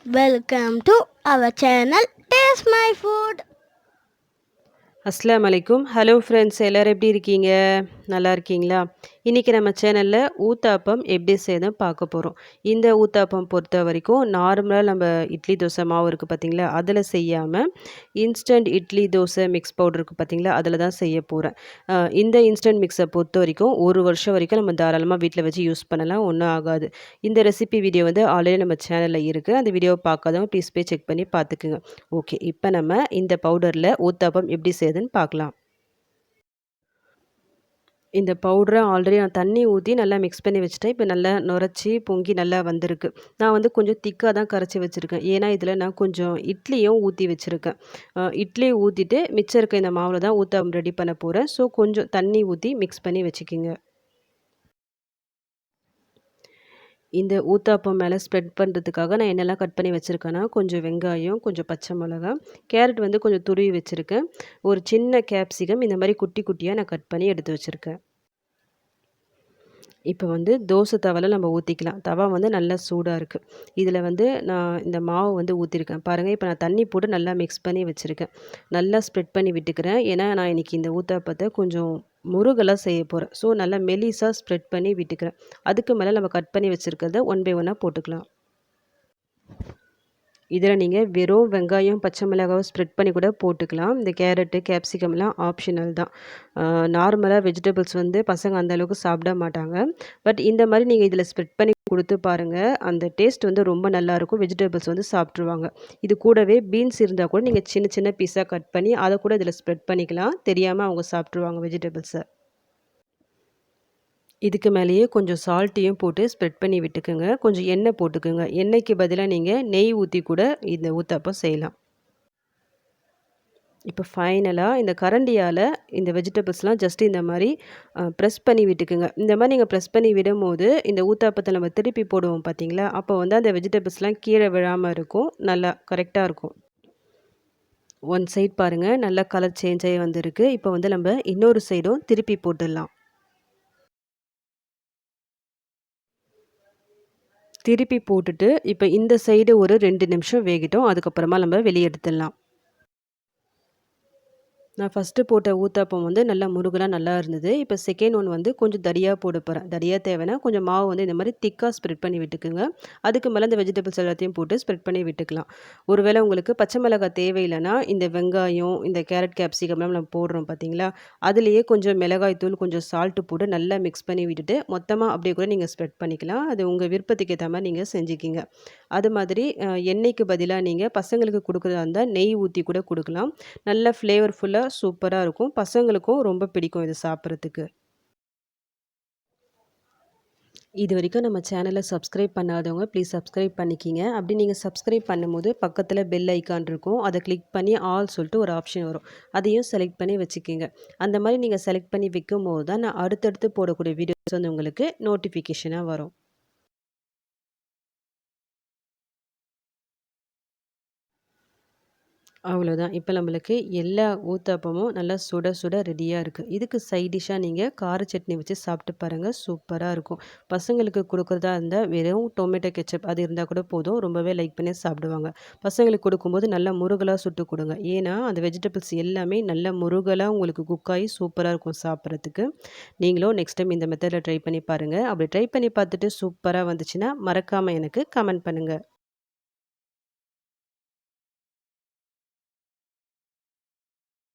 Welcome to our channel Taste My Food. அஸ்ஸலாமு அலைக்கும். Hello friends, எல்லோரும் எப்படி இருக்கீங்க? நல்லா இருக்கீங்களா? இன்றைக்கி நம்ம சேனலில் ஊத்தாப்பம் எப்படி செய்யணும் பார்க்க போகிறோம். இந்த ஊத்தாப்பம் பொறுத்த வரைக்கும் நார்மலாக நம்ம இட்லி தோசை மாவு இருக்குது பார்த்திங்களா, அதில் செய்யாமல் instant idli dosa mix powder இருக்குது பார்த்திங்களா, அதில் தான் செய்ய போகிறேன். இந்த இன்ஸ்டன்ட் மிக்ஸை பொறுத்த வரைக்கும் 1 வருஷம் வரைக்கும் நம்ம தாராளமாக வீட்டில் வச்சு யூஸ் பண்ணலாம், ஒன்றும் ஆகாது. இந்த ரெசிபி வீடியோ வந்து ஆல்ரெடி நம்ம சேனலில் இருக்குது. அந்த வீடியோவை பார்க்காதவங்க ப்ளீஸ் போய் செக் பண்ணி பார்த்துக்குங்க. ஓகே, இப்போ நம்ம இந்த பவுடரில் ஊத்தாப்பம் எப்படி செய்யுதுன்னு பார்க்கலாம். இந்த பவுடரை ஆல்ரெடி நான் தண்ணி ஊற்றி நல்லா மிக்ஸ் பண்ணி வச்சுட்டேன். இப்போ நல்லா நுரைச்சி பொங்கி நல்லா வந்திருக்கு. நான் வந்து கொஞ்சம் திக்காக தான் கரைச்சி வச்சுருக்கேன். ஏன்னா இதில் நான் கொஞ்சம் இட்லியும் ஊற்றி வச்சுருக்கேன். இட்லி ஊற்றிட்டு மிச்சம் இருக்க இந்த மாவில் தான் ஊத்தாப்பம் ரெடி பண்ண போகிறேன். ஸோ கொஞ்சம் தண்ணி ஊற்றி மிக்ஸ் பண்ணி வச்சுக்கிங்க. இந்த ஊத்தாப்பம் மேலே ஸ்ப்ரெட் பண்ணுறதுக்காக நான் என்னெல்லாம் கட் பண்ணி வச்சுருக்கேன்னா, கொஞ்சம் வெங்காயம், கொஞ்சம் பச்சை மிளகா, கேரட் வந்து கொஞ்சம் துருவி வச்சுருக்கேன். ஒரு சின்ன கேப்சிகம் இந்த மாதிரி குட்டி குட்டியாக நான் கட் பண்ணி எடுத்து வச்சுருக்கேன். இப்போ வந்து தோசை தவால நம்ம ஊற்றிக்கலாம். தவா வந்து நல்லா சூடாக இருக்குது. இதில் வந்து நான் இந்த மாவு வந்து ஊற்றிருக்கேன். பாருங்கள், இப்போ நான் தண்ணி போட்டு நல்லா மிக்ஸ் பண்ணி வச்சுருக்கேன். நல்லா ஸ்ப்ரெட் பண்ணி விட்டுக்கிறேன். ஏன்னா நான் இன்றைக்கி இந்த ஊத்தாப்பத்தை கொஞ்சம் முருகலாக செய்ய போகிறேன். ஸோ நல்லா மெலிசாக ஸ்ப்ரெட் பண்ணி விட்டுக்கிறேன். அதுக்கு மேலே நம்ம கட் பண்ணி வச்சுருக்கிறத ஒன் பை ஒன்னாக போட்டுக்கலாம். இதில் நீங்கள் வெறும் வெங்காயம், பச்சை மிளகாவை ஸ்ப்ரெட் பண்ணி கூட போட்டுக்கலாம். இந்த கேரட்டு, கேப்சிகம்லாம் ஆப்ஷனல் தான். நார்மலாக வெஜிடபிள்ஸ் வந்து பசங்க அந்த அளவுக்கு சாப்பிட மாட்டாங்க. பட் இந்த மாதிரி நீங்கள் இதில் ஸ்ப்ரெட் பண்ணி கொடுத்து பாருங்கள். அந்த டேஸ்ட் வந்து ரொம்ப நல்லாயிருக்கும். வெஜிடபிள்ஸ் வந்து சாப்பிட்ருவாங்க. இது கூடவே பீன்ஸ் இருந்தால் கூட நீங்கள் சின்ன சின்ன பீஸாக கட் பண்ணி அதை கூட இதில் ஸ்ப்ரெட் பண்ணிக்கலாம். தெரியாமல் அவங்க சாப்பிட்ருவாங்க வெஜிடபிள்ஸை. இதுக்கு மேலேயே கொஞ்சம் சால்ட்டையும் போட்டு ஸ்ப்ரெட் பண்ணி விட்டுக்குங்க. கொஞ்சம் எண்ணெய் போட்டுக்குங்க. எண்ணெய்க்கு பதிலாக நீங்கள் நெய் ஊற்றி கூட இந்த ஊத்தாப்பம் செய்யலாம். இப்போ ஃபைனலாக இந்த கரண்டியால் இந்த வெஜிடபிள்ஸ்லாம் ஜஸ்ட் இந்த மாதிரி ப்ரெஸ் பண்ணி விட்டுக்குங்க. இந்த மாதிரி நீங்கள் ப்ரெஸ் பண்ணி விடும்போது இந்த ஊத்தாப்பத்தை நம்ம திருப்பி போடுவோம் பார்த்தீங்களா, அப்போ வந்து அந்த வெஜிடபிள்ஸ்லாம் கீழே விழாமல் இருக்கும். நல்லா கரெக்டாக இருக்கும். ஒன் சைட் பாருங்கள், நல்லா கலர் சேஞ்ச் ஆகி வந்திருக்கு. இப்போ வந்து நம்ம இன்னொரு சைடும் திருப்பி போட்டுடலாம். திருப்பி போட்டுட்டு இப்போ இந்த சைடு ஒரு 2 நிமிஷம் வேகட்டும். அதுக்கப்புறமா நம்ம வெளியே எடுத்துடலாம். நான் ஃபஸ்ட்டு போட்ட ஊத்தாப்பம் வந்து நல்லா முருகலாக நல்லா இருந்தது. இப்போ செகண்ட் ஒன் வந்து கொஞ்சம் தடியாக போட போகிறேன். தடியாக தேவைன்னா கொஞ்சம் மாவு வந்து இந்த மாதிரி திக்காக ஸ்ப்ரெட் பண்ணி விட்டுக்குங்க. அதுக்கு மேலே இந்த வெஜிடபிள்ஸ் எல்லாத்தையும் போட்டு ஸ்ப்ரெட் பண்ணி விட்டுக்கலாம். ஒருவேளை உங்களுக்கு பச்சை மிளகாய் தேவையில்லைன்னா இந்த வெங்காயம், இந்த கேரட், கேப்சிகம்லாம் நம்ம போடுறோம் பார்த்தீங்களா, அதுலேயே கொஞ்சம் மிளகாய் தூள், கொஞ்சம் சால்ட்டு போட்டு நல்லா மிக்ஸ் பண்ணி விட்டுட்டு மொத்தமாக அப்படியே கூட நீங்கள் ஸ்ப்ரெட் பண்ணிக்கலாம். அது உங்கள் விருப்பத்துக்கு ஏற்ற மாதிரி நீங்கள் செஞ்சுக்கிங்க. அது மாதிரி எண்ணெய்க்கு பதிலாக நீங்கள் பசங்களுக்கு கொடுக்குறதா இருந்தால் நெய் ஊற்றி கூட கொடுக்கலாம். நல்ல ஃப்ளேவர்ஃபுல்லாக சூப்பராக இருக்கும். பசங்களுக்கும் ரொம்ப பிடிக்கும் இது சாப்பிட்றதுக்கு. இது வரைக்கும் நம்ம சேனலை சப்ஸ்கிரைப் பண்ணாதவங்க ப்ளீஸ் சப்ஸ்கிரைப் பண்ணிக்கிங்க. அப்படி நீங்கள் சப்ஸ்கிரைப் பண்ணும்போது பக்கத்தில் பெல் ஐக்கான் இருக்கும். அதை கிளிக் பண்ணி ஆல் சொல்லிட்டு ஒரு ஆப்ஷன் வரும். அதையும் செலக்ட் பண்ணி வச்சுக்கிங்க. அந்த மாதிரி நீங்கள் செலக்ட் பண்ணி வைக்கும்போது தான் நான் அடுத்தடுத்து போடக்கூடிய வீடியோஸ் வந்து உங்களுக்கு நோட்டிஃபிகேஷனாக வரும். அவ்வளோதான். இப்போ நம்மளுக்கு எல்லா ஊத்தாப்பமும் நல்லா சுட சுட ரெடியாக இருக்குது. இதுக்கு சைட் டிஷ்ஷாக நீங்கள் கார சட்னி வச்சு சாப்பிட்டு பாருங்கள். சூப்பராக இருக்கும். பசங்களுக்கு கொடுக்குறதா இருந்தால் வெறும் டொமேட்டோ கெச்சப் அது இருந்தால் கூட போதும். ரொம்பவே லைக் பண்ணி சாப்பிடுவாங்க. பசங்களுக்கு கொடுக்கும்போது நல்லா முருகலாக சுட்டு கொடுங்க. ஏன்னா அந்த வெஜிடபிள்ஸ் எல்லாமே நல்லா முருகலாக உங்களுக்கு குக் ஆகி சூப்பராக இருக்கும் சாப்பிட்றதுக்கு. நீங்களும் நெக்ஸ்ட் டைம் இந்த மெத்தடில் ட்ரை பண்ணி பாருங்கள். அப்படி ட்ரை பண்ணி பார்த்துட்டு சூப்பராக வந்துச்சுன்னா மறக்காமல் எனக்கு கமெண்ட் பண்ணுங்கள்.